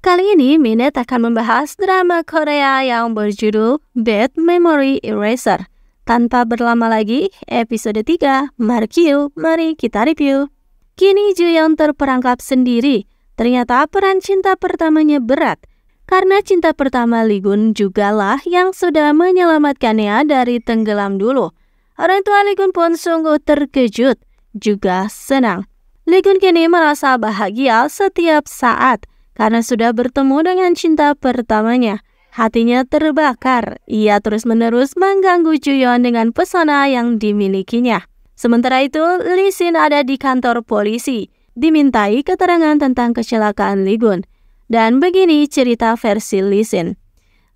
Kali ini Minet akan membahas drama Korea yang berjudul Bad Memory Eraser. Tanpa berlama lagi, episode 3, mari kita review. Kini Juyeon terperangkap sendiri. Ternyata peran cinta pertamanya berat. Karena cinta pertama Lee-gun jugalah yang sudah menyelamatkannya dari tenggelam dulu. Orang tua Lee-gun pun sungguh terkejut, juga senang. Lee-gun kini merasa bahagia setiap saat karena sudah bertemu dengan cinta pertamanya. Hatinya terbakar. Ia terus-menerus mengganggu Juyeon dengan pesona yang dimilikinya. Sementara itu, Lee Sin ada di kantor polisi, dimintai keterangan tentang kecelakaan Lee-gun. Dan begini cerita versi Lee Sin.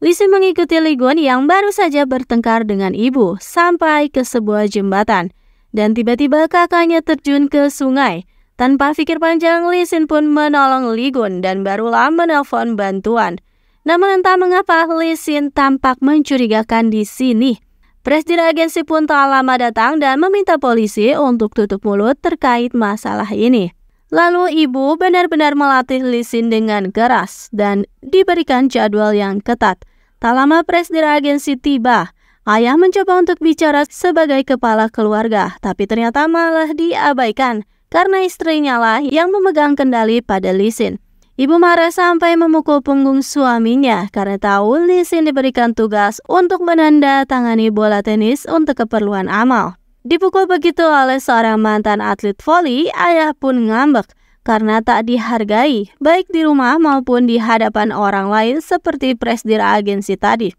Lee Sin mengikuti Lee-gun yang baru saja bertengkar dengan ibu sampai ke sebuah jembatan. Dan tiba-tiba kakaknya terjun ke sungai. Tanpa pikir panjang, Lee Sin pun menolong Lee-gun dan barulah menelpon bantuan. Namun entah mengapa Lee Sin tampak mencurigakan di sini. Presiden agensi pun tak lama datang dan meminta polisi untuk tutup mulut terkait masalah ini. Lalu ibu benar-benar melatih Lee Sin dengan keras dan diberikan jadwal yang ketat. Tak lama presiden agensi tiba. Ayah mencoba untuk bicara sebagai kepala keluarga, tapi ternyata malah diabaikan. Karena istrinya lah yang memegang kendali pada Lee Sin. Ibu marah sampai memukul punggung suaminya karena tahu Lee Sin diberikan tugas untuk menandatangani bola tenis untuk keperluan amal. Dipukul begitu oleh seorang mantan atlet voli, ayah pun ngambek karena tak dihargai baik di rumah maupun di hadapan orang lain seperti presiden agensi tadi.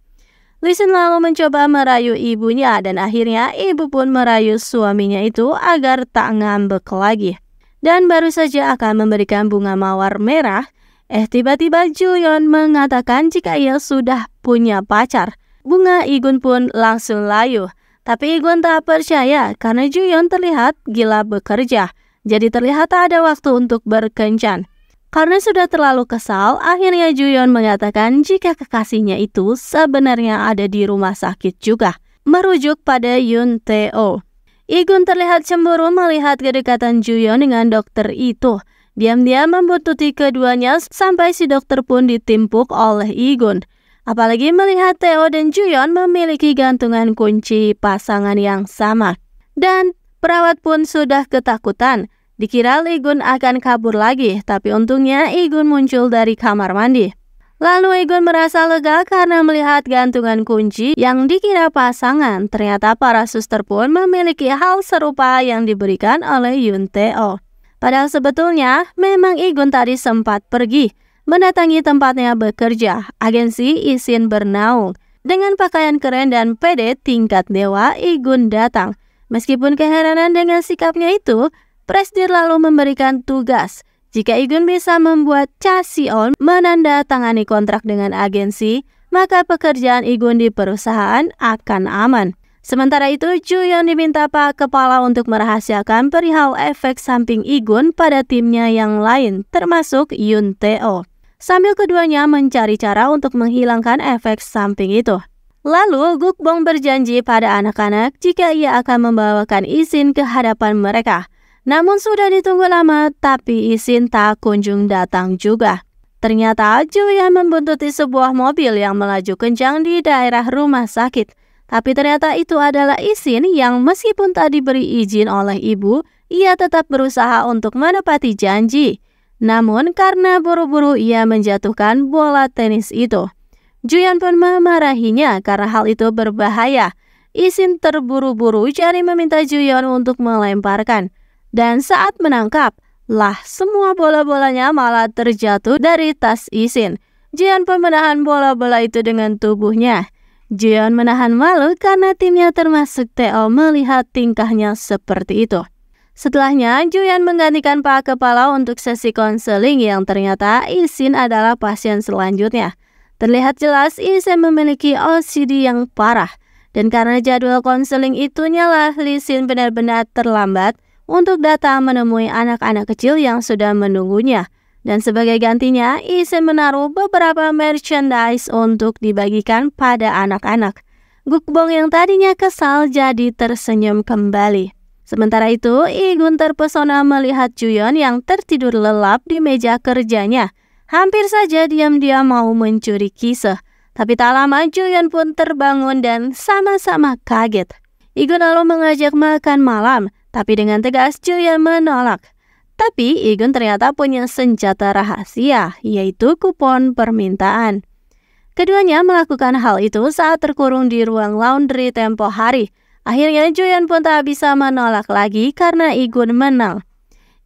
Lee Sin lalu mencoba merayu ibunya dan akhirnya ibu pun merayu suaminya itu agar tak ngambek lagi. Dan baru saja akan memberikan bunga mawar merah, tiba-tiba Juyeon mengatakan jika ia sudah punya pacar. Bunga Igun pun langsung layu. Tapi Igun tak percaya karena Juyeon terlihat gila bekerja. Jadi terlihat tak ada waktu untuk berkencan. Karena sudah terlalu kesal, akhirnya Juyeon mengatakan jika kekasihnya itu sebenarnya ada di rumah sakit juga, merujuk pada Yoon Tae-oh. Igun terlihat cemburu melihat kedekatan Juyeon dengan dokter itu. Diam-diam membuntuti keduanya sampai si dokter pun ditimpuk oleh Igun. Apalagi melihat Tae-oh dan Juyeon memiliki gantungan kunci pasangan yang sama. Dan perawat pun sudah ketakutan. Dikira Lee-gun akan kabur lagi, tapi untungnya Igun muncul dari kamar mandi. Lalu Igun merasa lega karena melihat gantungan kunci yang dikira pasangan. Ternyata para suster pun memiliki hal serupa yang diberikan oleh Yoon Tae-oh. Padahal sebetulnya memang Igun tadi sempat pergi mendatangi tempatnya bekerja, agensi izin bernaung. Dengan pakaian keren dan pede tingkat dewa, Igun datang. Meskipun keheranan dengan sikapnya itu, presiden lalu memberikan tugas jika Igun bisa membuat Cha Si-on menandatangani kontrak dengan agensi, maka pekerjaan Igun di perusahaan akan aman. Sementara itu, Juyeon diminta Pak Kepala untuk merahasiakan perihal efek samping Igun pada timnya yang lain, termasuk Yoon Tae-oh. Sambil keduanya mencari cara untuk menghilangkan efek samping itu. Lalu, Gukbong berjanji pada anak-anak jika ia akan membawakan izin ke hadapan mereka. Namun sudah ditunggu lama, tapi izin tak kunjung datang juga. Ternyata Juyeon membuntuti sebuah mobil yang melaju kencang di daerah rumah sakit. Tapi ternyata itu adalah izin yang meskipun tak diberi izin oleh ibu, ia tetap berusaha untuk menepati janji. Namun karena buru-buru ia menjatuhkan bola tenis itu. Juyeon pun memarahinya karena hal itu berbahaya. Izin terburu-buru jadi meminta Juyeon untuk melemparkan. Dan saat menangkap, lah semua bola-bolanya malah terjatuh dari tas izin. Juyeon pun menahan bola-bola itu dengan tubuhnya. Juyeon menahan malu karena timnya termasuk Tae-oh melihat tingkahnya seperti itu. Setelahnya, Juyeon menggantikan Pak Kepala untuk sesi konseling yang ternyata Izin adalah pasien selanjutnya. Terlihat jelas Izin memiliki OCD yang parah. Dan karena jadwal konseling itu nyalah, Lee Sin benar-benar terlambat untuk datang menemui anak-anak kecil yang sudah menunggunya. Dan sebagai gantinya, Izin menaruh beberapa merchandise untuk dibagikan pada anak-anak. Gukbong yang tadinya kesal jadi tersenyum kembali. Sementara itu, Igun terpesona melihat Juyeon yang tertidur lelap di meja kerjanya. Hampir saja diam-diam mau mencuri kisah. Tapi tak lama Juyeon pun terbangun dan sama-sama kaget. Igun lalu mengajak makan malam, tapi dengan tegas Juyeon menolak. Tapi Igun ternyata punya senjata rahasia, yaitu kupon permintaan. Keduanya melakukan hal itu saat terkurung di ruang laundry tempo hari. Akhirnya Juyeon pun tak bisa menolak lagi karena Igun menang.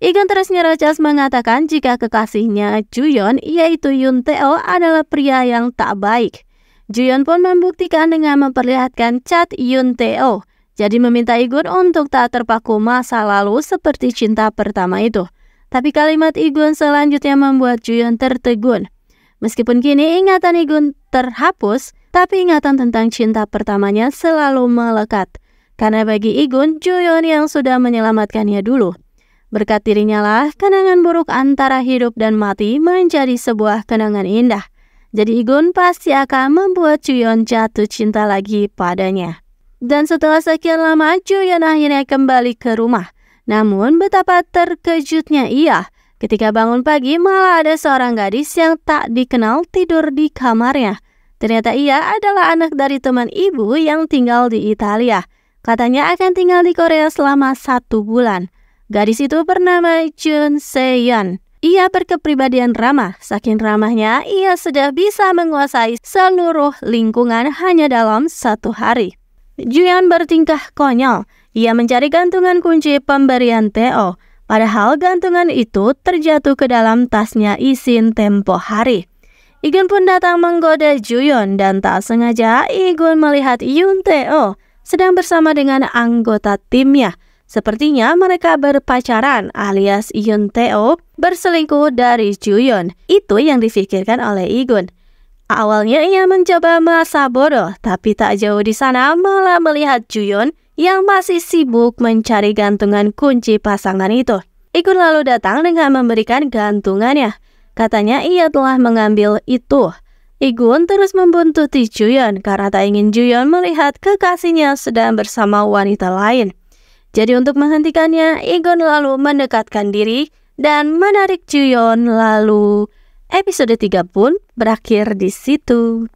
Igun terus nyerocos mengatakan jika kekasihnya Juyeon, yaitu Yoon Tae-oh, adalah pria yang tak baik. Juyeon pun membuktikan dengan memperlihatkan chat Yoon Tae-oh. Jadi meminta Igun untuk tak terpaku masa lalu seperti cinta pertama itu. Tapi kalimat Igun selanjutnya membuat Juyeon tertegun. Meskipun kini ingatan Igun terhapus, tapi ingatan tentang cinta pertamanya selalu melekat. Karena bagi Igun, Juyeon yang sudah menyelamatkannya dulu. Berkat dirinya lah, kenangan buruk antara hidup dan mati menjadi sebuah kenangan indah. Jadi Igun pasti akan membuat Juyeon jatuh cinta lagi padanya. Dan setelah sekian lama, Juyeon akhirnya kembali ke rumah. Namun betapa terkejutnya ia ketika bangun pagi malah ada seorang gadis yang tak dikenal tidur di kamarnya. Ternyata ia adalah anak dari teman ibu yang tinggal di Italia. Katanya akan tinggal di Korea selama 1 bulan. Gadis itu bernama Jun Se-yeon. Ia berkepribadian ramah. Saking ramahnya, ia sudah bisa menguasai seluruh lingkungan hanya dalam 1 hari. Juyeon bertingkah konyol. Ia mencari gantungan kunci pemberian Tae-oh. Padahal gantungan itu terjatuh ke dalam tasnya Isin tempo hari. Igun pun datang menggoda Juyeon dan tak sengaja Igun melihat Yoon Tae-oh sedang bersama dengan anggota timnya. Sepertinya mereka berpacaran alias Yoon Tae-oh berselingkuh dari Juyeon. Itu yang difikirkan oleh Igun. Awalnya ia mencoba merasa bodoh, tapi tak jauh di sana malah melihat Juyeon yang masih sibuk mencari gantungan kunci pasangan itu. Igun lalu datang dengan memberikan gantungannya. Katanya ia telah mengambil itu. Igun terus membuntuti Juyeon karena tak ingin Juyeon melihat kekasihnya sedang bersama wanita lain. Jadi untuk menghentikannya, Igun lalu mendekatkan diri dan menarik Juyeon lalu. Episode 3 pun berakhir di situ.